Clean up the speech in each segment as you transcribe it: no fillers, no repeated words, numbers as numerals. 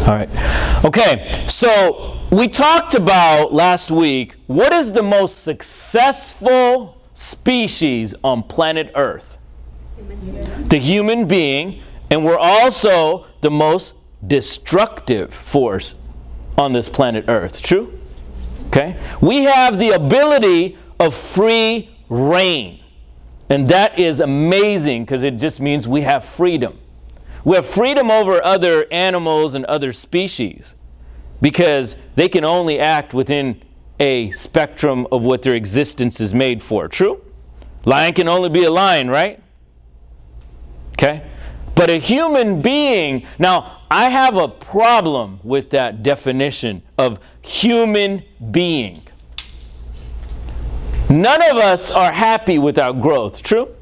All right. Okay, so we talked about last week, what is the most successful species on planet Earth? The human being, and we're also the most destructive force on this planet Earth. True? Okay. We have the ability of free reign, and that is amazing because it just means we have freedom. We have freedom over other animals and other species because they can only act within a spectrum of what their existence is made for. True? Lion can only be a lion, right? Okay? But a human being, now I have a problem with that definition of human being. None of us are happy with our growth. True?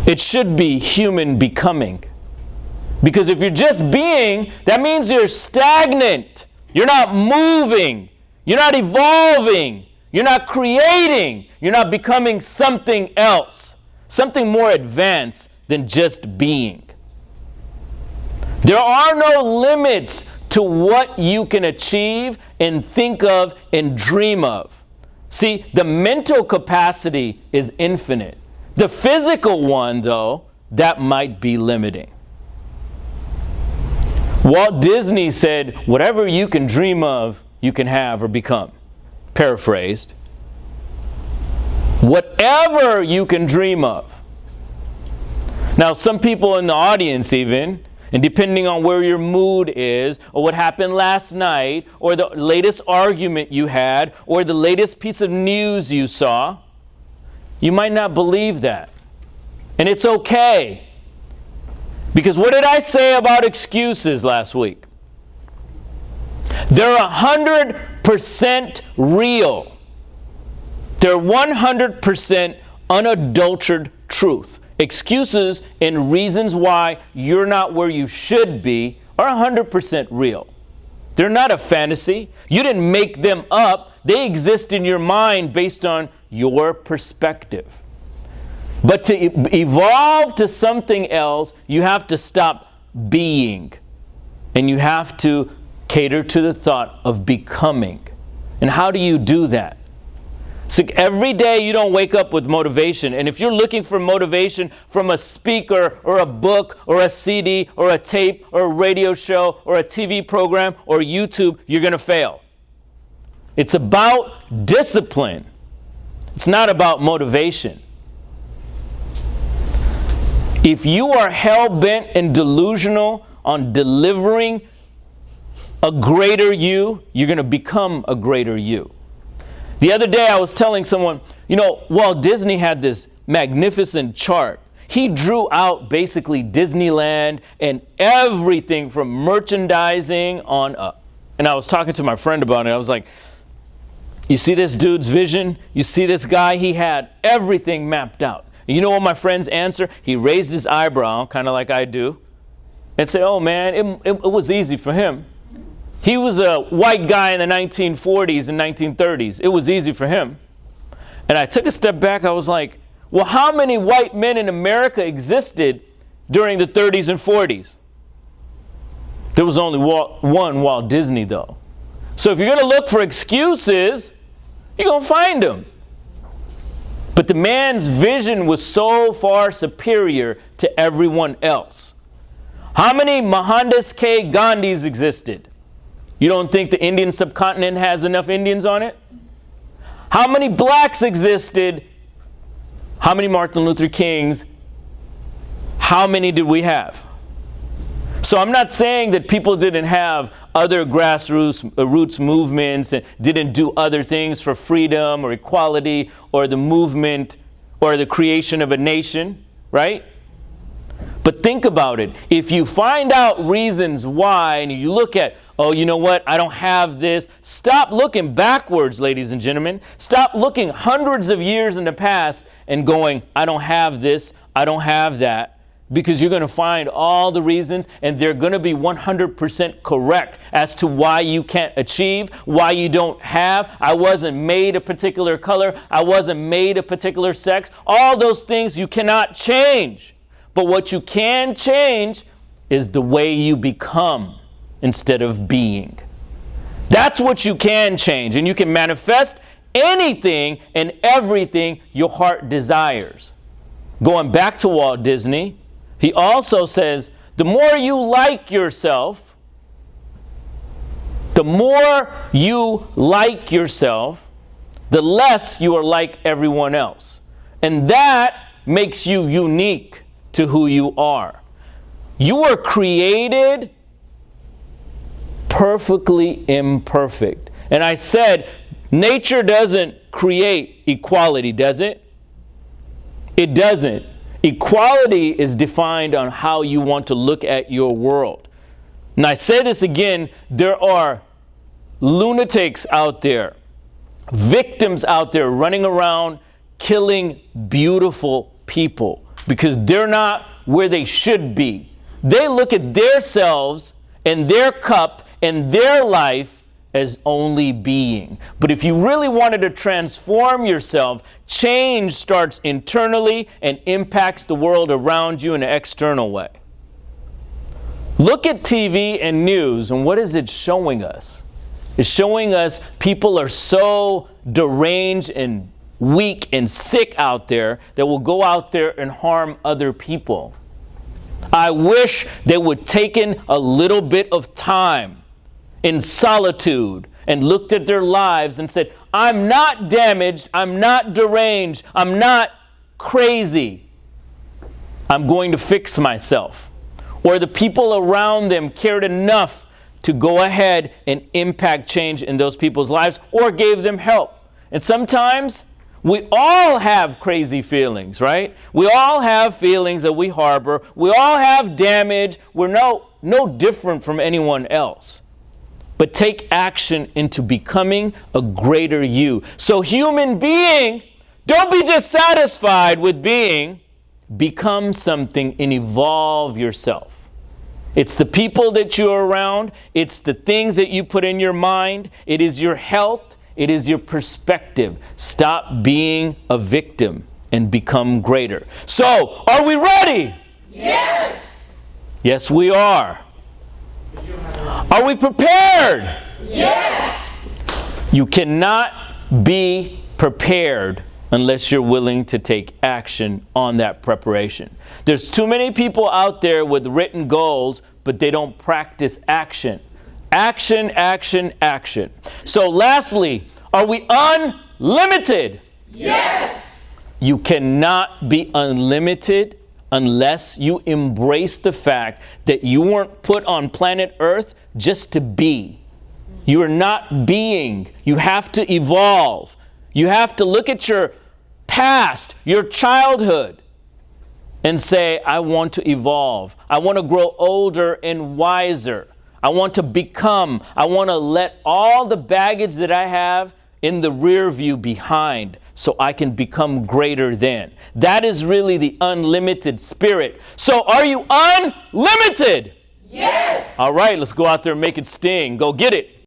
It should be human becoming. Because if you're just being, that means you're stagnant. You're not moving. You're not evolving. You're not creating. You're not becoming something else. Something more advanced than just being. There are no limits to what you can achieve and think of and dream of. See, the mental capacity is infinite. The physical one, though, that might be limiting. Walt Disney said, whatever you can dream of, you can have or become. Paraphrased. Whatever you can dream of. Now, some people in the audience even, and depending on where your mood is, or what happened last night, or the latest argument you had, or the latest piece of news you saw, you might not believe that. And it's okay. Because what did I say about excuses last week? They're 100% real. They're 100% unadulterated truth. Excuses and reasons why you're not where you should be are 100% real. They're not a fantasy. You didn't make them up. They exist in your mind based on your perspective. But to evolve to something else, you have to stop being. And you have to cater to the thought of becoming. And how do you do that? So every day you don't wake up with motivation. And if you're looking for motivation from a speaker or a book or a CD or a tape or a radio show or a TV program or YouTube, you're going to fail. It's about discipline. It's not about motivation. If you are hell-bent and delusional on delivering a greater you, you're going to become a greater you. The other day I was telling someone, Walt Disney had this magnificent chart. He drew out basically Disneyland and everything from merchandising on up. And I was talking to my friend about it. I was like, you see this dude's vision? You see this guy? He had everything mapped out. And you know what my friend's answer? He raised his eyebrow, kind of like I do, and said, oh man, it was easy for him. He was a white guy in the 1940s and 1930s. It was easy for him. And I took a step back. I was like, well, how many white men in America existed during the 30s and 40s? There was only one Walt Disney, though. So if you're going to look for excuses, you're going to find them. But the man's vision was so far superior to everyone else. How many Mohandas K. Gandhis existed? You don't think the Indian subcontinent has enough Indians on it? How many blacks existed? How many Martin Luther Kings? How many did we have? So I'm not saying that people didn't have other grassroots movements and didn't do other things for freedom or equality or the movement or the creation of a nation, right? But think about it. If you find out reasons why and you look at, oh, you know what, I don't have this. Stop looking backwards, ladies and gentlemen. Stop looking hundreds of years in the past and going, I don't have this, I don't have that. Because you're going to find all the reasons and they're going to be 100% correct as to why you can't achieve, why you don't have. I wasn't made a particular color. I wasn't made a particular sex. All those things you cannot change. But what you can change is the way you become instead of being. That's what you can change, and you can manifest anything and everything your heart desires. Going back to Walt Disney, he also says, the more you like yourself, the less you are like everyone else. And that makes you unique to who you are. You were created perfectly imperfect. And I said, nature doesn't create equality, does it? It doesn't. Equality is defined on how you want to look at your world. And I say this again, there are lunatics out there, victims out there running around killing beautiful people because they're not where they should be. They look at themselves and their cup and their life as only being. But if you really wanted to transform yourself, change starts internally and impacts the world around you in an external way. Look at TV and news, and what is it showing us? It's showing us people are so deranged and weak and sick out there that will go out there and harm other people. I wish they would take in a little bit of time in solitude and looked at their lives and said, I'm not damaged, I'm not deranged, I'm not crazy. I'm going to fix myself. Or the people around them cared enough to go ahead and impact change in those people's lives or gave them help. And sometimes we all have crazy feelings, right? We all have feelings that we harbor. We all have damage. We're no different from anyone else. But take action into becoming a greater you. So human being, don't be just satisfied with being. Become something and evolve yourself. It's the people that you're around. It's the things that you put in your mind. It is your health. It is your perspective. Stop being a victim and become greater. So, are we ready? Yes. Yes, we are. Are we prepared? Yes. You cannot be prepared unless you're willing to take action on that preparation. There's too many people out there with written goals, but they don't practice action. Action, action, action. So lastly, are we unlimited? Yes. You cannot be unlimited unless you embrace the fact that you weren't put on planet Earth just to be. You are not being. You have to evolve. You have to look at your past, your childhood, and say, I want to evolve. I want to grow older and wiser. I want to become. I want to let all the baggage that I have in the rear view behind so I can become greater than. That is really the unlimited spirit. So are you unlimited? Yes. All right, let's go out there and make it sting. Go get it.